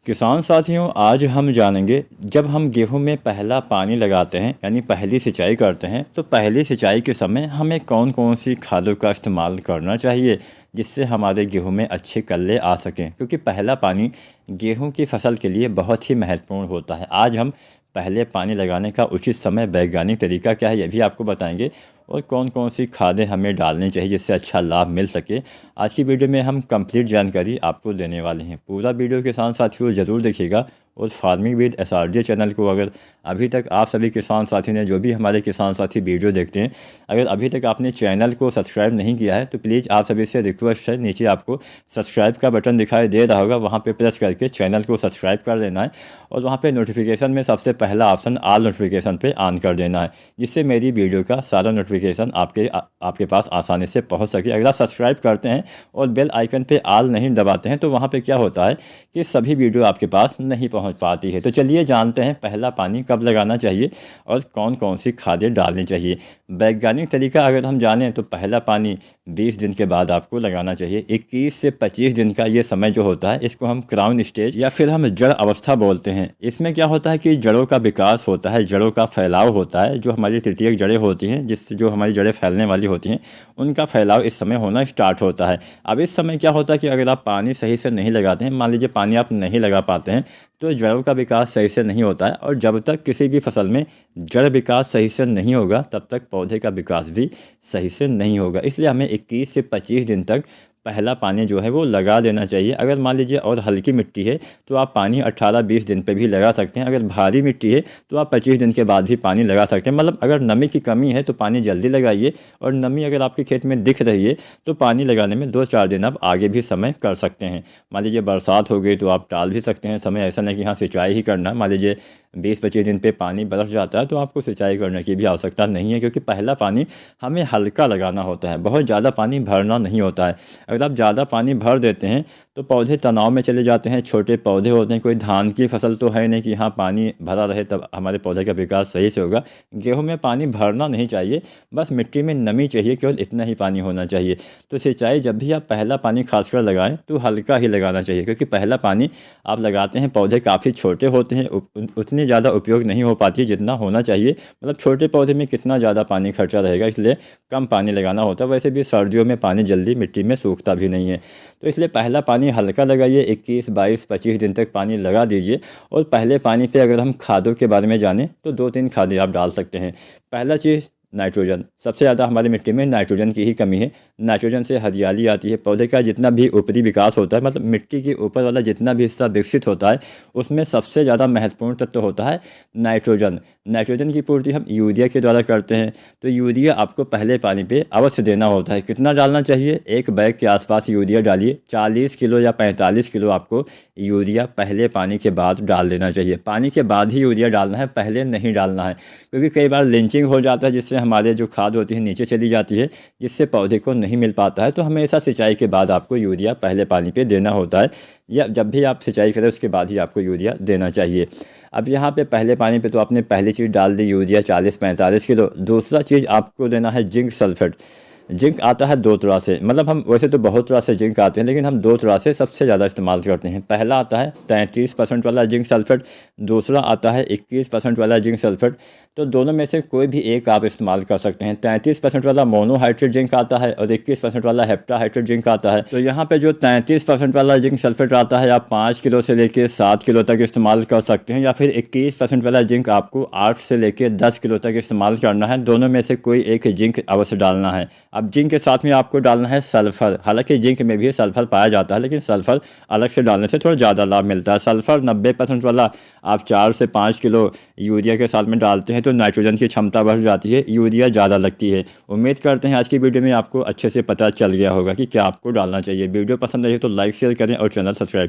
किसान साथियों, आज हम जानेंगे जब हम गेहूं में पहला पानी लगाते हैं यानी पहली सिंचाई करते हैं तो पहली सिंचाई के समय हमें कौन कौन सी खादों का इस्तेमाल करना चाहिए जिससे हमारे गेहूं में अच्छे कल्ले आ सकें। क्योंकि पहला पानी गेहूं की फसल के लिए बहुत ही महत्वपूर्ण होता है। आज हम पहले पानी लगाने का उचित समय, वैज्ञानिक तरीका क्या है, ये भी आपको बताएंगे और कौन कौन सी खादें हमें डालनी चाहिए जिससे अच्छा लाभ मिल सके। आज की वीडियो में हम कंप्लीट जानकारी आपको देने वाले हैं। पूरा वीडियो के साथ साथियों ज़रूर देखिएगा। और फार्मिंग विद SRJ चैनल को अगर अभी तक आप सभी किसान साथी ने, जो भी हमारे किसान साथी वीडियो देखते हैं, अगर अभी तक आपने चैनल को सब्सक्राइब नहीं किया है तो प्लीज़ आप सभी से रिक्वेस्ट है, नीचे आपको सब्सक्राइब का बटन दिखाई दे रहा होगा, वहाँ पे प्रेस करके चैनल को सब्सक्राइब कर लेना है और वहाँ पे नोटिफिकेशन में सबसे पहला ऑप्शन ऑल नोटिफिकेशन पे ऑन कर देना है, जिससे मेरी वीडियो का सारा नोटिफिकेशन आपके पास आसानी से पहुँच सके। अगर आप सब्सक्राइब करते हैं और बेल आइकन पे ऑल नहीं दबाते हैं तो वहाँ पे क्या होता है कि सभी वीडियो आपके पास नहीं पहुँच पाती है। तो चलिए जानते हैं पहला पानी कब लगाना चाहिए और कौन कौन सी खादें डालनी चाहिए। वैज्ञानिक तरीका अगर हम जानें तो पहला पानी 20 दिन के बाद आपको लगाना चाहिए। 21 से 25 दिन का ये समय जो होता है इसको हम क्राउन स्टेज या फिर हम जड़ अवस्था बोलते हैं। इसमें क्या होता है कि जड़ों का विकास होता है, जड़ों का फैलाव होता है। जो हमारी तृतीयक जड़ें होती हैं, जिससे जो हमारी जड़ें फैलने वाली होती हैं, उनका फैलाव इस समय होना स्टार्ट होता है। अब इस समय क्या होता है कि अगर आप पानी सही से नहीं लगाते हैं, मान लीजिए पानी आप नहीं लगा पाते हैं, तो जड़ों का विकास सही से नहीं होता है। और जब तक किसी भी फसल में जड़ विकास सही से नहीं होगा तब तक पौधे का विकास भी सही से नहीं होगा। इसलिए हमें 21 से 25 दिन तक पहला पानी जो है वो लगा देना चाहिए। अगर मान लीजिए और हल्की मिट्टी है तो आप पानी 18-20 दिन पे भी लगा सकते हैं। अगर भारी मिट्टी है तो आप 25 दिन के बाद भी पानी लगा सकते हैं। मतलब अगर नमी की कमी है तो पानी जल्दी लगाइए, और नमी अगर आपके खेत में दिख रही है तो पानी लगाने में 2-4 दिन आप आगे भी समय कर सकते हैं। मान लीजिए बरसात हो गई तो आप टाल भी सकते हैं समय। ऐसा नहीं कि हाँ सिंचाई ही करना है। मान लीजिए 20-25 दिन पे पानी बरस जाता है तो आपको सिंचाई करने की भी आवश्यकता नहीं है, क्योंकि पहला पानी हमें हल्का लगाना होता है, बहुत ज़्यादा पानी भरना नहीं होता है। अगर आप ज़्यादा पानी भर देते हैं तो पौधे तनाव में चले जाते हैं। छोटे पौधे होते हैं, कोई धान की फसल तो है नहीं कि हाँ पानी भरा रहे तब हमारे पौधे का विकास सही से होगा। गेहूं में पानी भरना नहीं चाहिए, बस मिट्टी में नमी चाहिए, केवल इतना ही पानी होना चाहिए। तो सिंचाई जब भी आप पहला पानी खासकर लगाएं तो हल्का ही लगाना चाहिए, क्योंकि पहला पानी आप लगाते हैं, पौधे काफ़ी छोटे होते हैं, उतनी ज़्यादा उपयोग नहीं हो पाती जितना होना चाहिए। मतलब छोटे पौधे में कितना ज़्यादा पानी खर्चा रहेगा, इसलिए कम पानी लगाना होता है। वैसे भी सर्दियों में पानी जल्दी मिट्टी में सूखता भी नहीं है, तो इसलिए पहला पानी हल्का लगाइए। 21, 22, 25 दिन तक पानी लगा दीजिए। और पहले पानी पे अगर हम खादों के बारे में जानें तो 2-3 खादें आप डाल सकते हैं। पहला चीज़ नाइट्रोजन। सबसे ज़्यादा हमारी मिट्टी में नाइट्रोजन की ही कमी है। नाइट्रोजन से हरियाली आती है, पौधे का जितना भी ऊपरी विकास होता है, मतलब मिट्टी के ऊपर वाला जितना भी हिस्सा विकसित होता है, उसमें सबसे ज़्यादा महत्वपूर्ण तत्व होता है नाइट्रोजन। नाइट्रोजन की पूर्ति हम यूरिया के द्वारा करते हैं, तो यूरिया आपको पहले पानी पे अवश्य देना होता है। कितना डालना चाहिए? एक बैग के आसपास यूरिया डालिए। 40 किलो या 45 किलो आपको यूरिया पहले पानी के बाद डाल देना चाहिए। पानी के बाद ही यूरिया डालना है, पहले नहीं डालना है, क्योंकि कई बार लिंचिंग हो जाता है जिससे हमारे जो खाद होती है नीचे चली जाती है, जिससे पौधे को नहीं मिल पाता है। तो हमेशा सिंचाई के बाद आपको यूरिया पहले पानी पे देना होता है, या जब भी आप सिंचाई करें उसके बाद ही आपको यूरिया देना चाहिए। अब यहाँ पे पहले पानी पे तो आपने पहली चीज़ डाल दी यूरिया 40-45 किलो। दूसरा चीज़ आपको देना है जिंक सल्फेट। जिंक आता है 2 तरह से, मतलब हम वैसे तो बहुत तरह से जिंक आते हैं, लेकिन हम 2 तरह से सबसे ज़्यादा इस्तेमाल करते हैं। पहला आता है 33% वाला जिंक सल्फेट, दूसरा आता है 21% वाला जिंक सल्फेट। तो दोनों में से कोई भी एक आप इस्तेमाल कर सकते हैं। 33% वाला मोनोहाइड्रेट जिंक आता है और 21% वाला हेप्टाहाइड्रेट जिंक आता है। तो यहाँ पे जो 33% वाला जिंक सल्फेट आता है आप 5 किलो से लेकर 7 किलो तक इस्तेमाल कर सकते हैं, या फिर 21% वाला जिंक आपको 8 से लेकर 10 किलो तक इस्तेमाल करना है। दोनों में से कोई एक जिंक अवश्य डालना है। अब जिंक के साथ में आपको डालना है सल्फर। हालांकि जिंक में भी सल्फर पाया जाता है, लेकिन सल्फर अलग से डालने से थोड़ा ज़्यादा लाभ मिलता है। सल्फर 90% वाला आप 4 से 5 किलो यूरिया के साथ में डालते हैं तो नाइट्रोजन की क्षमता बढ़ जाती है, यूरिया ज़्यादा लगती है। उम्मीद करते हैं आज की वीडियो में आपको अच्छे से पता चल गया होगा कि क्या आपको डालना चाहिए। वीडियो पसंद आई तो लाइक शेयर करें और चैनल सब्सक्राइब